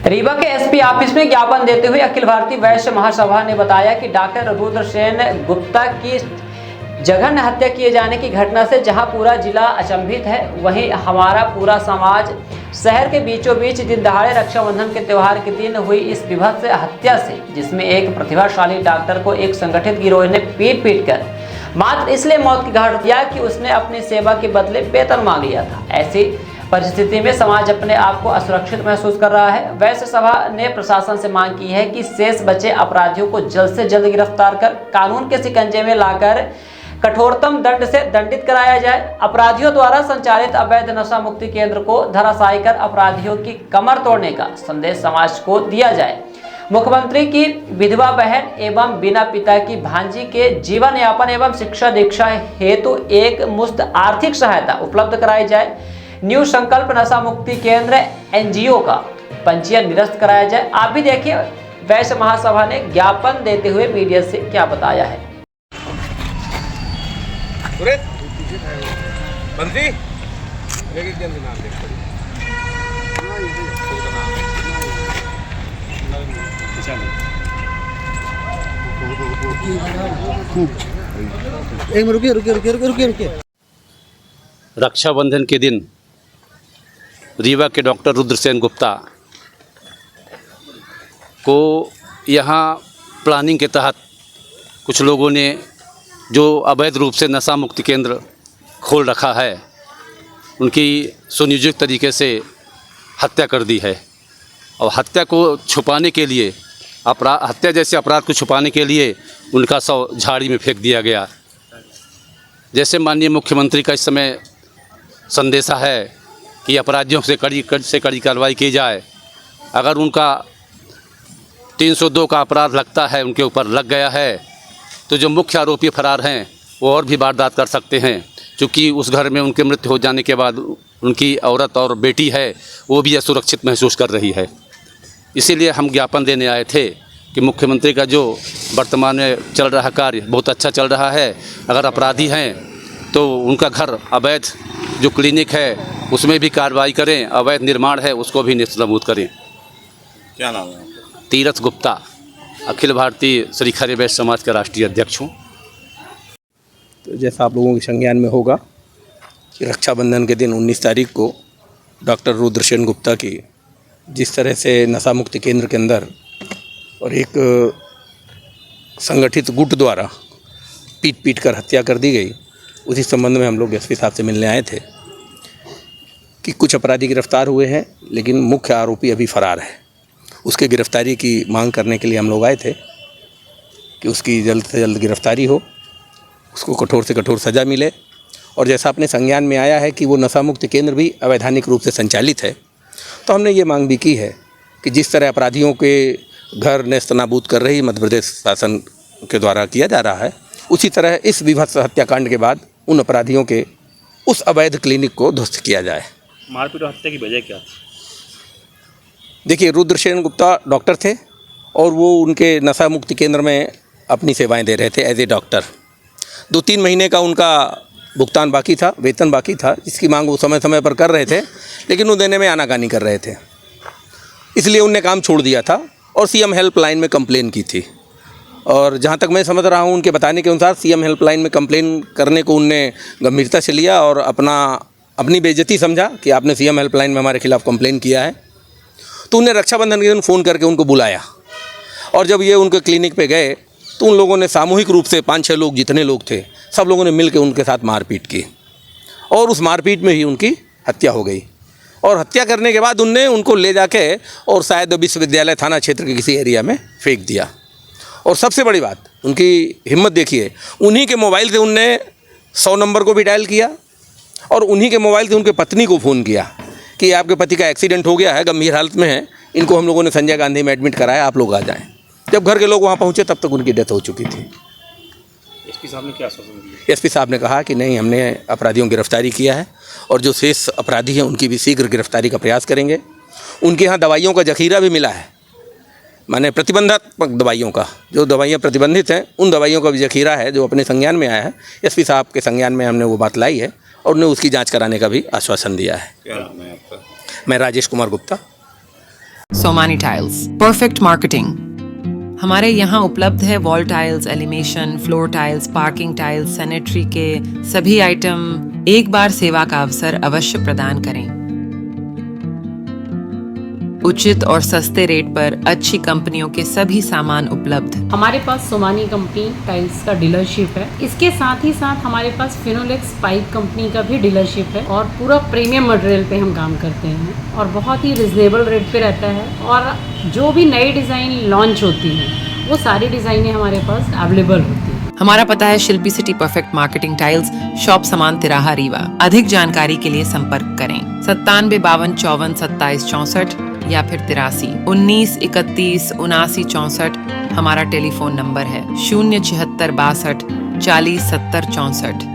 रीवा के SP office में ज्ञापन देते हुए अखिल भारतीय वैश्य महासभा ने बताया कि डॉक्टर रुद्रसेन गुप्ता की जघन्य हत्या किए जाने की घटना से जहां पूरा जिला अचंभित है, वहीं हमारा पूरा समाज शहर के बीचों बीच दिन दहाड़े रक्षाबंधन के त्यौहार के दिन हुई इस विभत्स हत्या से, जिसमें एक प्रतिभाशाली डॉक्टर को एक संगठित गिरोह ने पीट कर मात्र इसलिए मौत की घाट दिया कि उसने अपनी सेवा के बदले वेतन मांग लिया था। ऐसी परिस्थिति में समाज अपने आप को असुरक्षित महसूस कर रहा है। वैश्य सभा ने प्रशासन से मांग की है कि शेष बचे अपराधियों को जल्द से जल्द गिरफ्तार कर कानून के शिकंजे में लाकर कठोरतम दंड से दंडित कराया जाए। अपराधियों द्वारा संचालित अवैध नशा मुक्ति केंद्र को धराशायी कर अपराधियों की कमर तोड़ने का संदेश समाज को दिया जाए। मुख्यमंत्री की विधवा बहन एवं बिना पिता की भांजी के जीवन यापन एवं शिक्षा दीक्षा हेतु एक मुफ्त आर्थिक सहायता उपलब्ध कराई जाए। न्यू संकल्प नशा मुक्ति केंद्र एनजीओ का पंजीयन निरस्त कराया जाए। आप भी देखिए वैश्य महासभा ने ज्ञापन देते हुए मीडिया से क्या बताया है। रुकिए। रक्षाबंधन के दिन रीवा के डॉक्टर रुद्रसेन गुप्ता को यहाँ प्लानिंग के तहत कुछ लोगों ने जो अवैध रूप से नशा मुक्ति केंद्र खोल रखा है, उनकी सुनियोजित तरीके से हत्या कर दी है। और हत्या को छुपाने के लिए हत्या जैसे अपराध को छुपाने के लिए उनका शव झाड़ी में फेंक दिया गया। जैसे माननीय मुख्यमंत्री का इस समय संदेशा है कि अपराधियों से कड़ी कार्रवाई की जाए। अगर उनका 302 का अपराध लगता है, उनके ऊपर लग गया है, तो जो मुख्य आरोपी फरार हैं वो और भी वारदात कर सकते हैं, क्योंकि उस घर में उनके मृत्यु हो जाने के बाद उनकी औरत और बेटी है वो भी असुरक्षित महसूस कर रही है। इसीलिए हम ज्ञापन देने आए थे कि मुख्यमंत्री का जो वर्तमान में चल रहा कार्य बहुत अच्छा चल रहा है। अगर अपराधी हैं तो उनका घर अवैध जो क्लिनिक है उसमें भी कार्रवाई करें, अवैध निर्माण है उसको भी नेस्तनाबूद करें। क्या नाम है? तीरथ गुप्ता, अखिल भारतीय श्रीखरी वैश्य समाज का राष्ट्रीय अध्यक्ष हूँ। तो जैसा आप लोगों के संज्ञान में होगा कि रक्षाबंधन के दिन 19 तारीख को डॉक्टर रुद्रसेन गुप्ता की जिस तरह से नशा मुक्ति केंद्र के अंदर और एक संगठित गुट द्वारा पीट कर हत्या कर दी गई, उसी संबंध में हम लोग एसपी साहब से मिलने आए थे कि कुछ अपराधी गिरफ्तार हुए हैं, लेकिन मुख्य आरोपी अभी फरार है। उसके गिरफ्तारी की मांग करने के लिए हम लोग आए थे कि उसकी जल्द से जल्द गिरफ्तारी हो, उसको कठोर से कठोर सज़ा मिले। और जैसा अपने संज्ञान में आया है कि वो नशा मुक्ति केंद्र भी अवैधानिक रूप से संचालित है, तो हमने ये मांग भी की है कि जिस तरह अपराधियों के घर नेस्तनाबूद कर रही मध्य प्रदेश शासन के द्वारा किया जा रहा है, उसी तरह इस विभत्स हत्याकांड के बाद उन अपराधियों के उस अवैध क्लिनिक को ध्वस्त किया जाए। मारपीट और हत्या की वजह क्या थी? देखिए, रुद्रसेन गुप्ता डॉक्टर थे और वो उनके नशा मुक्ति केंद्र में अपनी सेवाएं दे रहे थे एज ए डॉक्टर। 2-3 महीने का उनका भुगतान बाकी था, वेतन बाकी था, जिसकी मांग वो समय समय पर कर रहे थे, लेकिन वो देने में आनाकानी कर रहे थे। इसलिए उनने काम छोड़ दिया था और सीएम हेल्पलाइन में कंप्लेन की थी। और जहाँ तक मैं समझ रहा हूँ उनके बताने के अनुसार सीएम हेल्पलाइन में कंप्लेन करने को उनने गंभीरता से लिया और अपनी बेइज्जती समझा कि आपने सीएम हेल्पलाइन में हमारे खिलाफ़ कंप्लेन किया है। तो उन्हें रक्षाबंधन के दिन फ़ोन करके उनको बुलाया और जब ये उनके क्लिनिक पे गए तो उन लोगों ने सामूहिक रूप से 5-6 लोग, जितने लोग थे, सब लोगों ने मिल के उनके साथ मारपीट की और उस मारपीट में ही उनकी हत्या हो गई। और हत्या करने के बाद उनने उनको ले जाके और शायद विश्वविद्यालय थाना क्षेत्र के किसी एरिया में फेंक दिया। और सबसे बड़ी बात, उनकी हिम्मत देखिए, उन्हीं के मोबाइल से उनने 100 नंबर को भी डायल किया और उन्हीं के मोबाइल से उनके पत्नी को फ़ोन किया कि आपके पति का एक्सीडेंट हो गया है, गंभीर हालत में है, इनको हम लोगों ने संजय गांधी में एडमिट कराया, आप लोग आ जाएं। जब घर के लोग वहाँ पहुँचे तब तक उनकी डेथ हो चुकी थी। एसपी साहब ने क्या आश्वासन दिया? एसपी साहब ने कहा कि नहीं, हमने अपराधियों की गिरफ्तारी किया है और जो शेष अपराधी हैं उनकी भी शीघ्र गिरफ्तारी का प्रयास करेंगे। उनके यहाँ दवाइयों का जखीरा भी मिला है, माने प्रतिबंधात्मक दवाइयों का, जो दवाइयाँ प्रतिबंधित हैं उन दवाइयों का भी जखीरा है जो अपने संज्ञान में आया है। एसपी साहब के संज्ञान में हमने वो बात लाई है और उन्हें उसकी जांच कराने का भी आश्वासन दिया है। क्या नाम है आपका? मैं Rajesh Kumar Gupta. Somany tiles, perfect marketing. हमारे यहाँ उपलब्ध है wall tiles, elevation, floor tiles, parking tiles, sanitary के सभी आइटम। एक बार सेवा का अवसर अवश्य प्रदान करें। उचित और सस्ते रेट पर अच्छी कंपनियों के सभी सामान उपलब्ध। हमारे पास सोमानी कंपनी टाइल्स का डीलरशिप है। इसके साथ ही साथ हमारे पास फिनोलेक्स पाइप कंपनी का भी डीलरशिप है और पूरा प्रीमियम मटेरियल पे हम काम करते हैं और बहुत ही रिजनेबल रेट पे रहता है। और जो भी नई डिज़ाइन लॉन्च होती हैं वो सारी डिज़ाइनें हमारे पास अवेलेबल होती हैं। हमारा पता है Shilpi city perfect marketing tiles, shop समान तिराहा रीवा। अधिक जानकारी के लिए संपर्क करें 97 52 54 27 64 या फिर 83 19 31 79 64। हमारा टेलीफोन नंबर है 076 62 40 70 64।